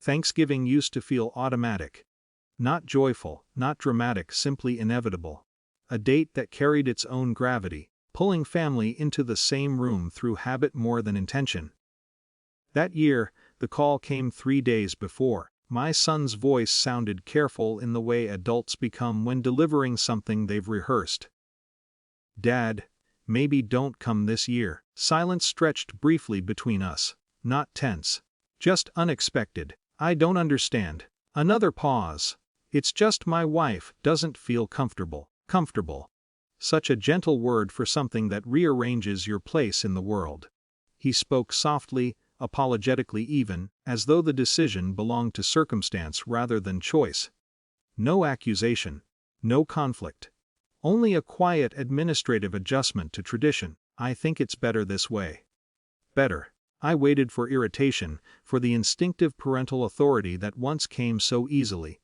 Thanksgiving used to feel automatic. Not joyful, not dramatic, simply inevitable. A date that carried its own gravity, pulling family into the same room through habit more than intention. That year, the call came 3 days before. My son's voice sounded careful in the way adults become when delivering something they've rehearsed. "Dad, maybe don't come this year." Silence stretched briefly between us, not tense, just unexpected. "I don't understand." Another pause. "It's just my wife doesn't feel comfortable." Comfortable. Such a gentle word for something that rearranges your place in the world. He spoke softly, apologetically even, as though the decision belonged to circumstance rather than choice. No accusation. No conflict. Only a quiet administrative adjustment to tradition. "I think it's better this way." Better. I waited for irritation, for the instinctive parental authority that once came so easily.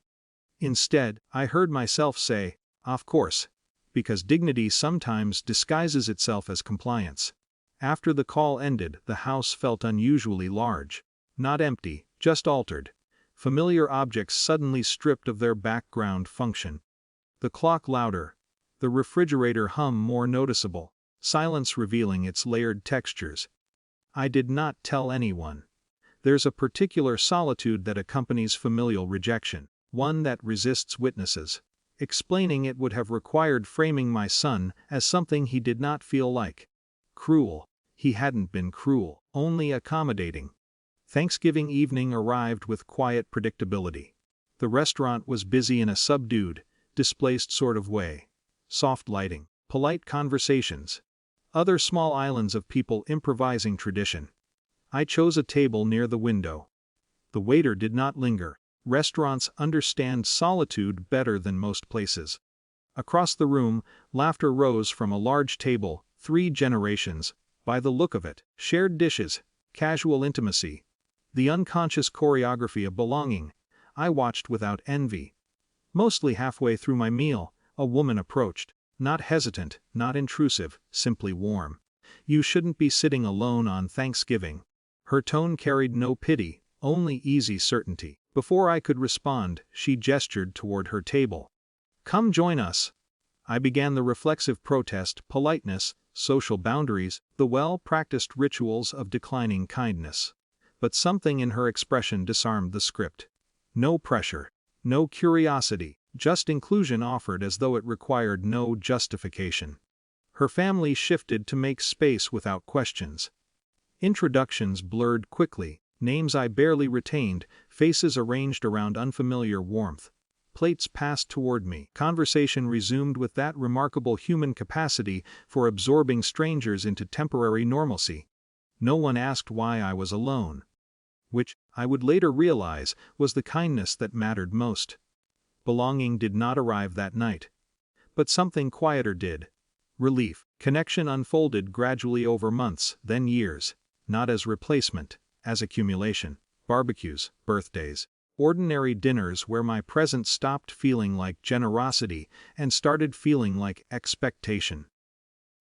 Instead, I heard myself say, "Of course," because dignity sometimes disguises itself as compliance. After the call ended, the house felt unusually large. Not empty, just altered. Familiar objects suddenly stripped of their background function. The clock louder. The refrigerator hum more noticeable. Silence revealing its layered textures. I did not tell anyone. There's a particular solitude that accompanies familial rejection, one that resists witnesses. Explaining it would have required framing my son as something he did not feel like. Cruel. He hadn't been cruel, only accommodating. Thanksgiving evening arrived with quiet predictability. The restaurant was busy in a subdued, displaced sort of way. Soft lighting, polite conversations. Other small islands of people improvising tradition. I chose a table near the window. The waiter did not linger. Restaurants understand solitude better than most places. Across the room, laughter rose from a large table, 3 generations, by the look of it. Shared dishes, casual intimacy. The unconscious choreography of belonging. I watched without envy. Mostly halfway through my meal, a woman approached. Not hesitant, not intrusive, simply warm. "You shouldn't be sitting alone on Thanksgiving." Her tone carried no pity, only easy certainty. Before I could respond, she gestured toward her table. "Come join us." I began the reflexive protest, politeness, social boundaries, the well-practiced rituals of declining kindness. But something in her expression disarmed the script. No pressure. No curiosity, just inclusion offered as though it required no justification. Her family shifted to make space without questions. Introductions blurred quickly, names I barely retained, faces arranged around unfamiliar warmth. Plates passed toward me. Conversation resumed with that remarkable human capacity for absorbing strangers into temporary normalcy. No one asked why I was alone. Which, I would later realize, was the kindness that mattered most. Belonging did not arrive that night. But something quieter did. Relief. Connection unfolded gradually over months, then years. Not as replacement, as accumulation. Barbecues, birthdays. Ordinary dinners where my presence stopped feeling like generosity and started feeling like expectation.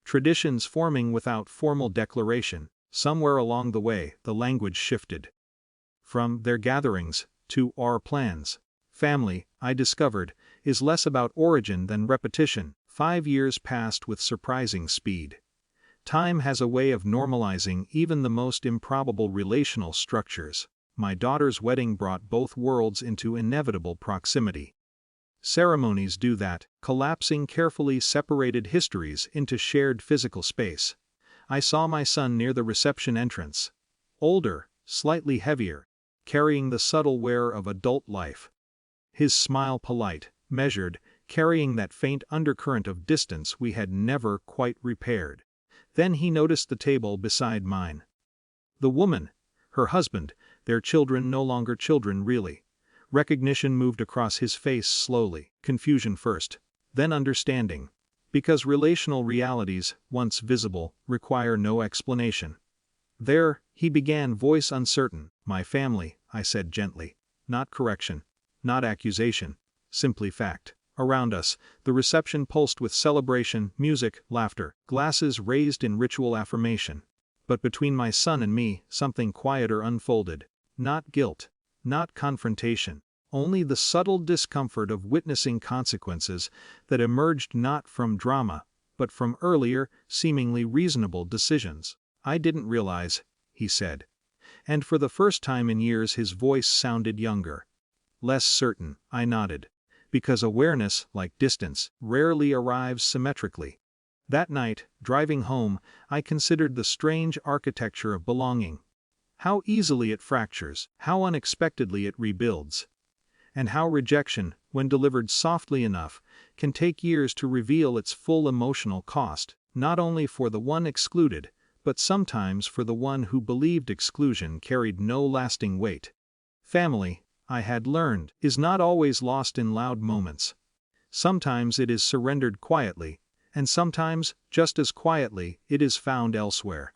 Traditions forming without formal declaration. Somewhere along the way, the language shifted. From "their gatherings" to "our plans." Family, I discovered, is less about origin than repetition. 5 years passed with surprising speed. Time has a way of normalizing even the most improbable relational structures. My daughter's wedding brought both worlds into inevitable proximity. Ceremonies do that, collapsing carefully separated histories into shared physical space. I saw my son near the reception entrance. Older, slightly heavier, carrying the subtle wear of adult life. His smile polite, measured, carrying that faint undercurrent of distance we had never quite repaired. Then he noticed the table beside mine. The woman, her husband, their children no longer children really. Recognition moved across his face slowly, confusion first, then understanding. Because relational realities, once visible, require no explanation. "There," he began, voice uncertain. "My family," I said gently. Not correction. Not accusation. Simply fact. Around us, the reception pulsed with celebration, music, laughter, glasses raised in ritual affirmation. But between my son and me, something quieter unfolded. Not guilt. not confrontation, only the subtle discomfort of witnessing consequences that emerged not from drama, but from earlier, seemingly reasonable decisions. "I didn't realize," he said. And for the first time in years his voice sounded younger. Less certain, I nodded. Because awareness, like distance, rarely arrives symmetrically. That night, driving home, I considered the strange architecture of belonging. How easily it fractures, how unexpectedly it rebuilds. And how rejection, when delivered softly enough, can take years to reveal its full emotional cost, not only for the one excluded, but sometimes for the one who believed exclusion carried no lasting weight. Family, I had learned, is not always lost in loud moments. Sometimes it is surrendered quietly, and sometimes, just as quietly, it is found elsewhere.